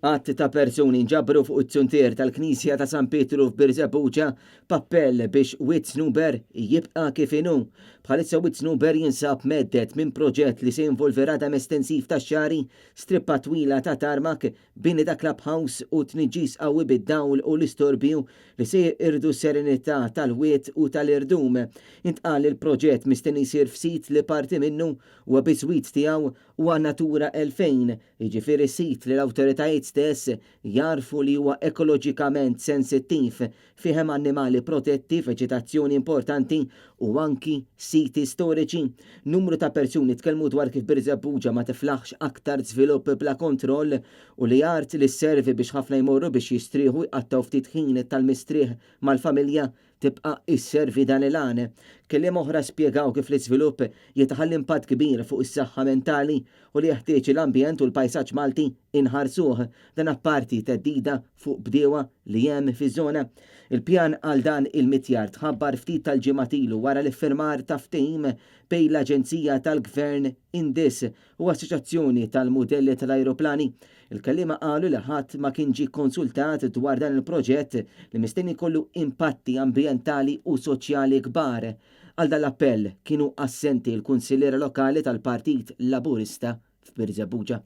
Għatt ta' persuni nġabru fuq it-tsuntier tal-Knisja ta' San Petru f'Birżebbuġa pappell biex Witznuber jibqa' kif inhu. Bħalissa Witznuber jinsab meddet minn proġett li se jinvolvi radam estensiv ta' xari, strippa twila ta' tarmak, bini ta' clubhouse u tniġġis qawwi bid-dawl u l-istorbju li se irdu serenità tal-wiet u tal-irdum. Intqal il-proġett mistenni jsir f'sit li parti minnu u biswit tiegħu u natura 2000, jiġifieri sit li l-awtoritajiet stess jarfu li huwa ekoloġikament sensittiv fihem annimali protetti, veġitazzjoni importanti u anki siti storiċi. Numru ta' persuni tkellmu dwar kif Birżebbuġa ma tiflaħx aktar żvilupp bla kontroll u li art li servi biex ħafna jmorru biex jistrieħu jqattaw ftit ħin tal-mistrieħ mal-familja tibqa' isservi dan il-għan. Kelliem oħra spjegaw kif l-iżvilupp jitħalli impatt kbir fuq is-saħħa mentali u li jeħtieġ l-ambjent u l-pajsaġġ Malti inħarsuh dan apparti teddida fuq bdiewa li hemm fiż-żona. Il-pjan għal dan il-mitjard ħabbar ftit tal-ġimgħat wara l-iffirmar ta' ftehim bejn l-Aġenzija tal-Gvern Indis u Assoċjazzjoni tal-Mudelli tal-Ajruplani. Il-kellima qalu li ħadd ma kien ġie konsultat dwar dan il-proġett li mistenni kollu impatti ambjentali u soċjali kbar. Għal dal-appell kienu assenti l-Kunsilliera Lokali tal-Partit Laburista f'Birżebbuġa.